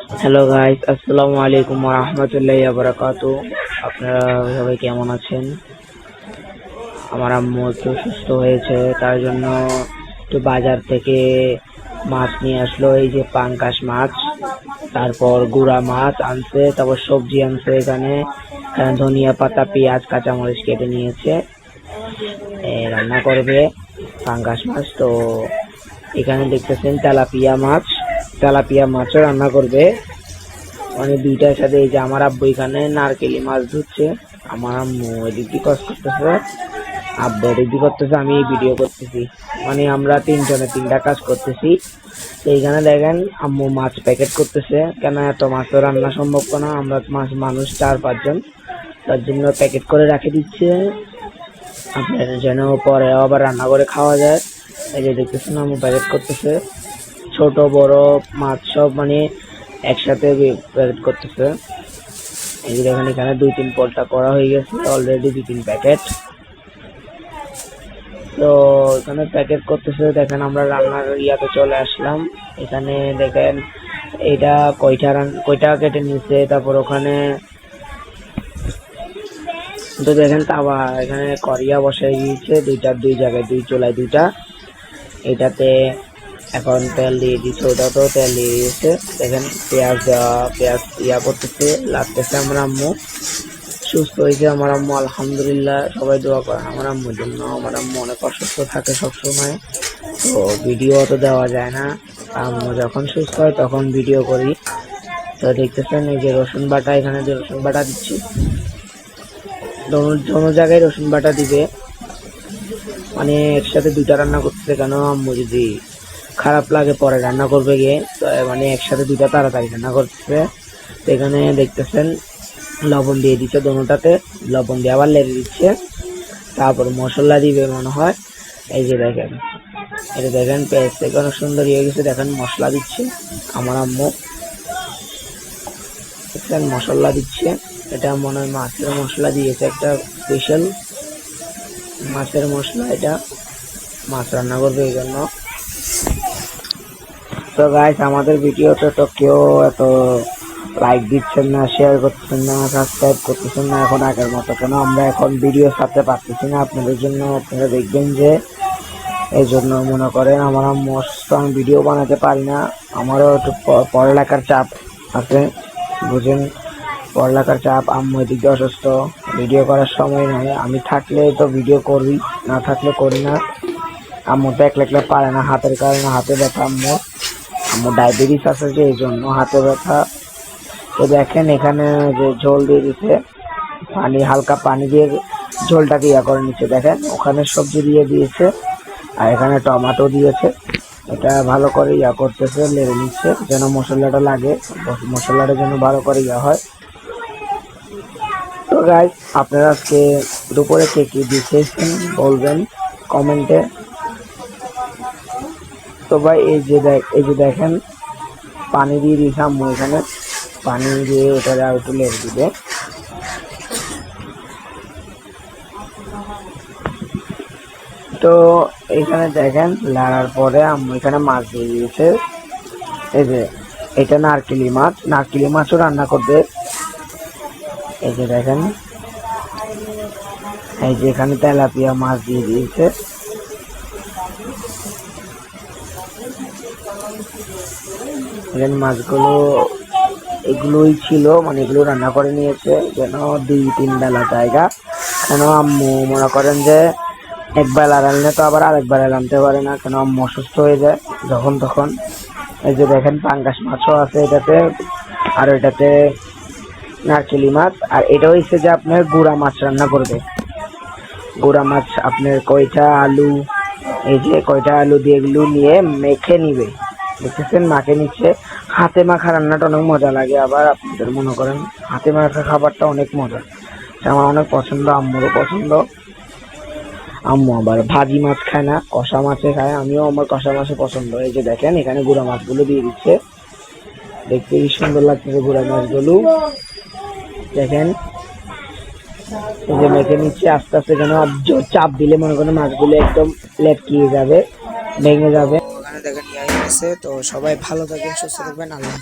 Hello guys, আসসালামু আলাইকুম ওয়া রাহমাতুল্লাহি ওয়া বারাকাতুহু। আপনারা সবাই কেমন আছেন? আমার আম্মু একটু সুস্থ হয়েছে, তার জন্য একটু বাজার থেকে মাছ নিয়ে আসলো। এই যে পাঙ্গাস মাছ, তারপর গুড়া মাছ আনছে, তারপর সবজি আনছে। এখানে ধনিয়া পাতা, পেঁয়াজ, কাঁচামরিচ কেটে নিয়েছে, রান্না করবে পাঙ্গাস মাছ। তো এখানে দেখতেছেন তেলাপিয়া মাছও রান্না করবে, মানে দুইটার সাথে। এই যে আমার আব্বু এখানে নারকেলি মাছ ধুচ্ছে, আমার আম্মু এদিক দিয়ে কাজ করতেছে, আব্বু এদিক দিয়ে করতেছে, আমি ভিডিও করতেছি। মানে আমরা তিনজনে তিনটা কাজ করতেছি। তো এইখানে দেখেন আম্মু মাছ প্যাকেট করতেছে, কেন এত মাছ তো রান্না সম্ভব না, আমরা মানুষ 4-5 জন, তার জন্য প্যাকেট করে রাখে দিচ্ছে আপনার, যেন পরে আবার রান্না করে খাওয়া যায়। এই যে দেখতেছেন আম্মু প্যাকেট করতেছে, ছোট বড় মাছ সব মানে একসাথে প্যাকেট করতেছে। এই যে দেখেন এখানে 2-3 পলটা করা হয়ে গেছে অলরেডি, 2-3 প্যাকেট। তো এখানে প্যাকেট করতেছে। দেখেন আমরা রান্নার ইয়াতে চলে আসলাম। এখানে দেখেন এটা কয়টা কেটে নিচ্ছে, তারপর ওখানে তো দেখেন তাওয়া, এখানে কড়িয়া বসাই দিয়েছে দুই জায়গায়, দুই চুলায় দুইটা। এটাতে এখন তেল দিয়ে দিচ্ছে, ওটাতেও তেল দিয়ে দিয়েছে। দেখেন পেঁয়াজ ইয়া করতেছে, লাগতেছে। আমার আম্মু সুস্থ হয়েছে, আমার আম্মু আলহামদুলিল্লাহ। সবাই দোয়া করেন আমার আম্মুর জন্য। আমার আম্মু অনেক অসুস্থ থাকে সবসময়, তো ভিডিও অত দেওয়া যায় না। আম্মু যখন সুস্থ হয় তখন ভিডিও করি। তো দেখতেছেন এই যে রসুন বাটা, এখানে যে রসুন বাটা দিচ্ছি, দোনো জায়গায় রসুন বাটা দিবে, মানে একসাথে দুইটা রান্না করতেছে। কেন আম্মু যদি খারাপ লাগে পরে রান্না করবে গিয়ে, মানে একসাথে দুইটা তাড়াতাড়ি রান্না করতেছে। তো এখানে দেখতেছেন লবণ দিয়ে দিচ্ছে দোনোটাতে, লবণ দিয়ে আবার লেড়ে দিচ্ছে, তারপর মশলা দিবে মনে হয়। এই যে দেখেন, এটা দেখেন পেঁয়াজ থেকে অনেক সুন্দর হয়ে গেছে। দেখেন মশলা দিচ্ছে আমার আম্মু, দেখেন মশলা দিচ্ছে। এটা মনে হয় মাছের মশলা দিয়েছে, একটা স্পেশাল মাছের মশলা। এটা মাছ রান্না করবে এই জন্য। তো গাইস, আমাদের ভিডিওটা তো কেউ এত লাইক দিচ্ছেন না, শেয়ার করতেছেন না, সাবস্ক্রাইব করতেছেন না এখন আগের মতো। কেন আমরা এখন ভিডিও ছাড়তে পারতেছি না আপনাদের জন্য। আপনারা দেখবেন যে এই জন্য মনে করেন আমার মস্ত আমি ভিডিও বানাতে পারি না। আমারও একটু পড়ালেখার চাপ আছে, বুঝেন, পড়ালেখার চাপ। আম্মু এদিকে অসুস্থ, ভিডিও করার সময় নয়। আমি থাকলে তো ভিডিও করি, না থাকলে করি না। আম্মু তো একলা পারে না, হাতের কারণে, হাতে ব্যথা। আম্মু ডায়াবেটিস আছে, যে এই জন্য হাতে ব্যথা। তো দেখেন এখানে যে ঝোল দিয়ে দিচ্ছে, হালকা পানি দিয়ে ঝোলটাকে ইয়া করে নিচ্ছে। দেখেন ওখানে সবজি দিয়ে দিয়েছে, আর এখানে টমেটো দিয়েছে। এটা ভালো করে ইয়া করতেছে, লেড়ে নিচ্ছে যেন মশলাটা লাগে, মশলাটা যেন ভালো করে ইয়া হয়। তো গাইস, আপনারা আজকে দুপুরে কে কি দিয়েছেন বলবেন কমেন্টে। তো ভাই এই যে দেখেন পানি দিয়ে দিয়েছে আম্মু, এখানে পানি দিয়ে এটা আর একটু লেড়ে দিবে। তো এখানে দেখেন লাড়ার পরে আম্মু এখানে মাছ দিয়ে দিয়েছে। এই যে এটা নারকেলি মাছও রান্না করবে। এই যে দেখেন, এই যে এখানে তেলাপিয়া মাছ দিয়ে দিয়েছে। এখানে মাছগুলো এগুলোই ছিল, মানে এগুলো রান্না করে নিয়েছে যেন 2-3 বেলা জায়গা। কেন আম্মু মনে করেন যে একবার রান্না তো আবার আরেকবার রাঁধতে পারে না, কেন আম্মু অসুস্থ হয়ে যায় যখন তখন। এই যে দেখেন পাঙ্গাস মাছও আছে এটাতে, আর এটাতে নারকেলি মাছ। আর এটা হচ্ছে যে আপনার গুড়া মাছ রান্না করবে। গুড়া মাছ আপনার কয়টা আলু, এই যে কয়টা আলু দিয়ে এগুলো নিয়ে মেখে নিবে। দেখতেছেন মাখে নিচ্ছে। হাতে মাখা রান্নাটা অনেক মজা লাগে, আবার আপনাদের মনে করেন হাতে মাখা খাবারটা অনেক মজা, আমার অনেক পছন্দ, আম্মুরও পছন্দ। আম্মু আবার ভাজি মাছ খায় না, কষা মাছে খায়, আমিও আমার কষা মাছে পছন্দ। এই যে দেখেন এখানে গুড়া মাছগুলো দিয়ে দিচ্ছে, দেখতে কি সুন্দর লাগতেছে গুড়া মাছগুলো। দেখেন এই যে মেখে নিচ্ছে আস্তে আস্তে, যেন চাপ দিলে মনে করেন মাছগুলো একদম লেটকিয়ে যাবে, ভেঙে যাবে। ওখানে দেখেন ইয়ে হয়ে গেছে। তো সবাই ভালো থাকবেন, সুস্থ থাকবেন, আল্লাহ।